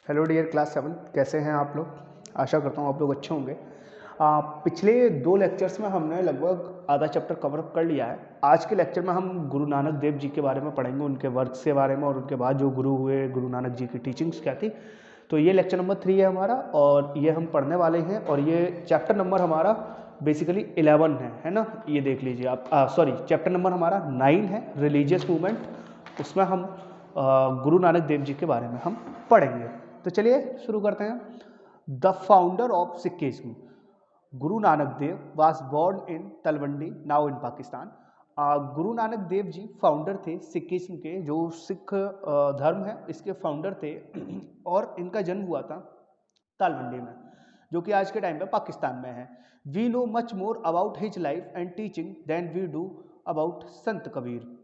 Hello dear class 7, कैसे हैं आप लोग। आशा करता हूँ आप लोग अच्छे होंगे। पिछले 2 लेक्चर्स में हमने लगभग आधा चैप्टर कवर अप कर लिया है। आज के लेक्चर में हम गुरु नानक देव जी के बारे में पढ़ेंगे, उनके वर्क के बारे में और उनके बाद जो गुरु हुए गुरु नानक जी की टीचिंग्स क्या थी। तो ये लेक्चर नंबर 3 है हमारा और ये हम पढ़ने वाले हैं और ये चैप्टर नंबर हमारा बेसिकली 11 है ना। ये देख लीजिए आप, सॉरी, चैप्टर नंबर हमारा 9 है, रिलीजियस मूवमेंट। उसमें हम गुरु नानक देव जी के बारे में हम पढ़ेंगे। तो चलिए शुरू करते हैं। The founder of Sikhism Guru Nanak Dev was born in Talwandi, now in Pakistan. Guru Nanak Dev ji founder थे सिखिज्म के, जो सिख धर्म है इसके फाउंडर थे और इनका जन्म हुआ था तालवंडी में, जो कि आज के टाइम पे पाकिस्तान में है। We know much more about his life and teaching than we do about Sant Kabir.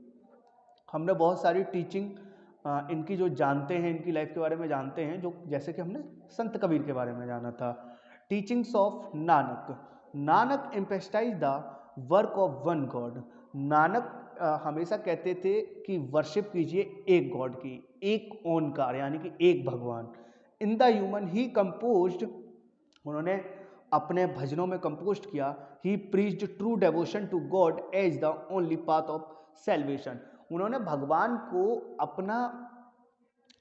हमने बहुत सारी टीचिंग इनकी जो जानते हैं, इनकी लाइफ के बारे में जानते हैं, जो जैसे कि हमने संत कबीर के बारे में जाना था। Teachings of Nanak, Nanak emphasize the work of one God. Nanak हमेशा कहते थे कि वर्शिप कीजिए एक गॉड की, एक ओंकार यानी कि एक भगवान। In the hymns he composed, उन्होंने अपने भजनों में कंपोस्ट किया। He preached true devotion to God as the only path of salvation. उन्होंने भगवान को अपना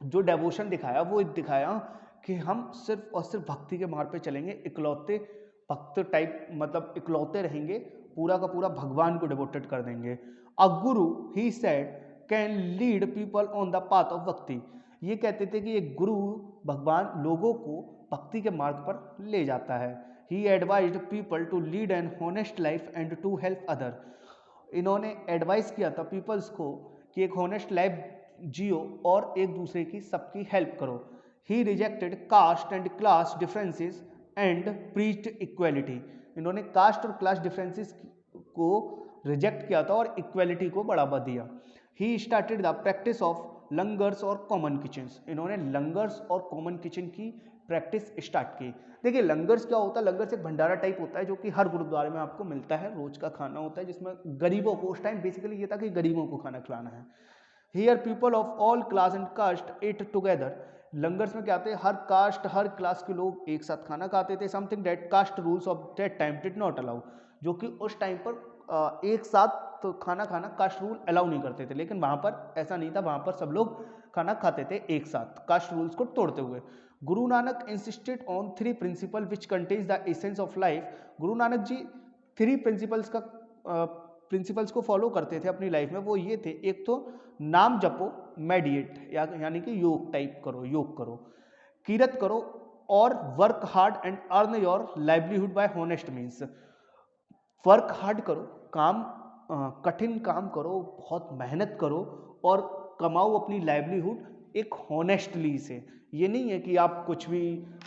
जो डेवोशन दिखाया वो दिखाया कि हम सिर्फ और सिर्फ भक्ति के मार्ग पे चलेंगे, इकलौते भक्त टाइप, मतलब इकलौते रहेंगे, पूरा का पूरा भगवान को डिवोटेड कर देंगे। अ गुरु he said can lead people on the path of भक्ति। ये कहते थे कि एक गुरु, भगवान, लोगों को भक्ति के मार्ग पर ले जाता है। He advised people to lead an honest life and to help other. इन्होंने एडवाइस किया था पीपल्स को कि एक हॉनेस्ट लाइफ जियो और एक दूसरे की सबकी हेल्प करो। He rejected caste and class differences and preached equality. इन्होंने कास्ट और क्लास डिफरेंसेस को रिजेक्ट किया था और इक्वेलिटी को बढ़ावा दिया। He started the practice of langars और कॉमन किचन्स। इन्होंने लंगर्स और कॉमन किचन की प्रैक्टिस स्टार्ट की। देखिए लंगर्स क्या होता है, लंगर्स एक भंडारा टाइप होता है जो कि हर गुरुद्वारे में आपको मिलता है, रोज का खाना होता है जिसमें गरीबों को, उस टाइम बेसिकली ये था कि गरीबों को खाना खिलाना है। Here people of all class and caste eat together. Langars में क्या आते हैं, हर कास्ट हर क्लास के लोग एक साथ खाना खाते थे। Something that caste rules of that time did not allow, जो कि उस टाइम पर एक साथ तो खाना खाना कास्ट रूल अलाउ नहीं करते थे, लेकिन वहां पर ऐसा नहीं था, वहां पर सब लोग खाना खाते थे एक साथ कास्ट रूल्स को तोड़ते हुए। Guru Nanak insisted on 3 principal which contains the essence of life. Guru Nanak ji 3 principles को फॉलो करते थे अपनी लाइफ में। वो ये थे, एक तो नाम जपो, मेडिएट यानी कि योग टाइप करो, योग करो, कीरत करो और work hard and earn your livelihood by honest means. Work hard करो, काम कठिन काम करो, बहुत मेहनत करो और कमाओ अपनी लाइवलीहुड एक हॉनेस्टली से। ये नहीं है कि आप कुछ भी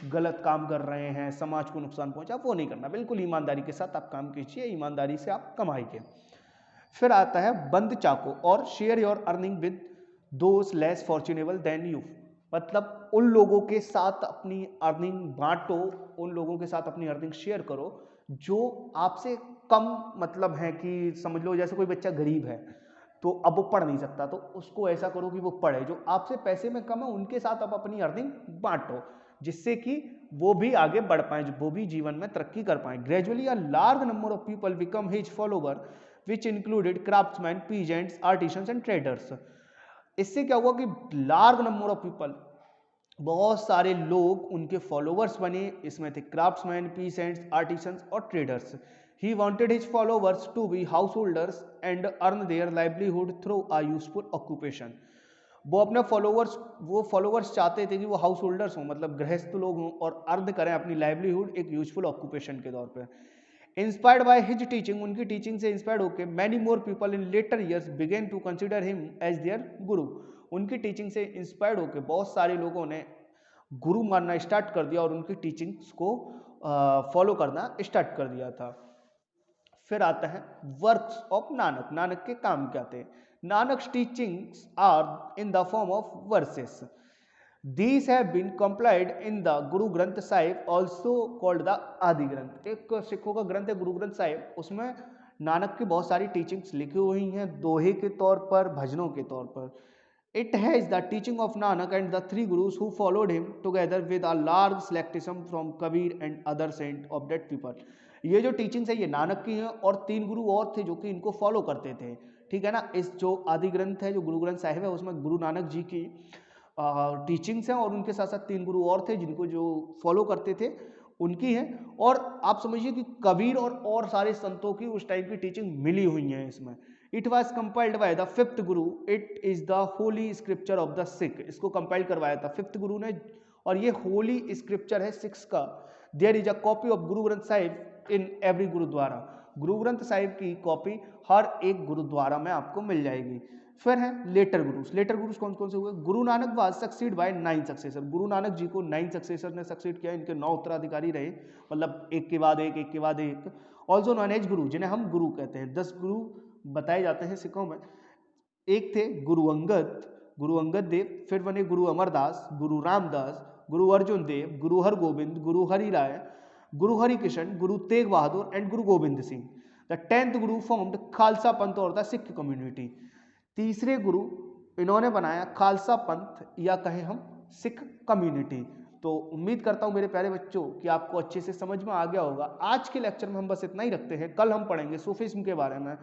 गलत काम कर रहे हैं, समाज को नुकसान पहुंचा, वो नहीं करना। बिल्कुल ईमानदारी के साथ आप काम कीजिए, ईमानदारी से आप कमाइए। फिर आता है बंद चाको और share your earning with those less fortunable than you. मतलब उन लोगों के साथ अपनी अर्निंग बांटो, उन लोगों के साथ अपनी अर्निंग शेयर करो जो आपसे कम, मतलब है कि समझ लो जैसे कोई बच्चा गरीब है तो अब वो पढ़ नहीं सकता, तो उसको ऐसा करो कि वो पढ़े। जो आपसे पैसे में कम है उनके साथ आप अपनी अर्निंग बांटो, जिससे कि वो भी आगे बढ़ पाए, वो भी जीवन में तरक्की कर पाए। Gradually a large number of people become his follower which included craftsman, peasants, artisans and traders. इससे क्या हुआ कि लार्ज नंबर ऑफ पीपल, बहुत सारे लोग उनके फॉलोवर्स बने। इसमें थे क्राफ्ट्समैन, पीसेंट्स, आर्टिसंस और traders. He wanted his followers to be householders and earn their livelihood through a useful occupation. वो फॉलोवर्स चाहते थे कि वो हाउस होल्डर्स हों, मतलब गृहस्थ लोग हों और अर्न करें अपनी लाइवलीहुड एक यूजफुल ऑक्यूपेशन के तौर पर। इंस्पायर्ड बाय हिज टीचिंग, उनकी टीचिंग से इंस्पायर्ड होकर many more people in later years began to consider him as their guru. उनकी टीचिंग से इंस्पायर्ड होकर बहुत सारे लोगों ने गुरु मानना स्टार्ट कर दिया और उनकी टीचिंग्स को फॉलो करना स्टार्ट कर दिया था। फिर आता है वर्क्स ऑफ नानक। नानक के काम क्या थे। Nanak teachings are in the form of verses. These have been compiled in the Guru Granth Sahib, also called the आदि ग्रंथ। एक सिखों का ग्रंथ है गुरु ग्रंथ साहिब, उसमें नानक की बहुत सारी टीचिंग्स लिखी हुई हैं दोहे के तौर पर, भजनों के तौर पर। It has the teaching of Nanak and the three gurus who followed him together with a large selection from Kabir and other saint of that people. ये जो टीचिंग्स है ये नानक की हैं और तीन गुरु और थे जो कि इनको फॉलो करते थे, ठीक है ना। इस जो आदि ग्रंथ है जो गुरु ग्रंथ साहिब है उसमें गुरु नानक जी की टीचिंग्स हैं और उनके साथ साथ तीन गुरु और थे जिनको जो फॉलो करते थे उनकी है। और आप समझिए कि कबीर और सारे संतों की उस टाइम की टीचिंग मिली हुई है इसमें। It was compiled by the fifth Guru, it is the holy scripture of the Sikh. इसको कंपाइल करवाया था फिफ्थ गुरु ने और ये होली स्क्रिप्चर है सिक्स का। There is a copy of Guru Granth Sahib in every gurdwara. गुरु ग्रंथ साहिब की कॉपी हर एक गुरुद्वारा में आपको मिल जाएगी। फिर है लेटर गुरुस। लेटर गुरुस कौन कौन से हुए? Guru Nanak was succeeded by 9 successor. Guru Nanak जी को 9 सक्सेसर ने सक्सीड किया, इनके 9 उत्तराधिकारी रहे, मतलब एक के बाद एक, एक के बाद एक। ऑल्सो नॉन एज गुरु, जिन्हें हम गुरु कहते हैं। 10 गुरु बताए जाते हैं सिखों में। एक थे गुरु अंगद देव, फिर बने गुरु अमरदास, गुरु रामदास, गुरु अर्जुन देव, गुरु हरगोबिंद, गुरु हरि राय, गुरु Harikrishna, Guru Tegh Bahadur and Guru Govind Singh. The 10th Guru formed Khalsa पंथ और द सिख कम्युनिटी। तीसरे गुरु इन्होंने बनाया खालसा पंथ या कहें हम सिख कम्युनिटी। तो उम्मीद करता हूं मेरे प्यारे बच्चों कि आपको अच्छे से समझ में आ गया होगा। आज के लेक्चर में हम बस इतना ही रखते हैं, कल हम पढ़ेंगे सूफीज्म के बारे में।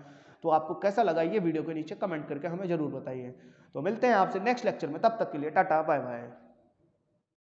तो आपको कैसा लगा ये वीडियो के नीचे कमेंट करके हमें जरूर बताइए। तो मिलते हैं आपसे नेक्स्ट लेक्चर में, तब तक के लिए टाटा बाय बाय।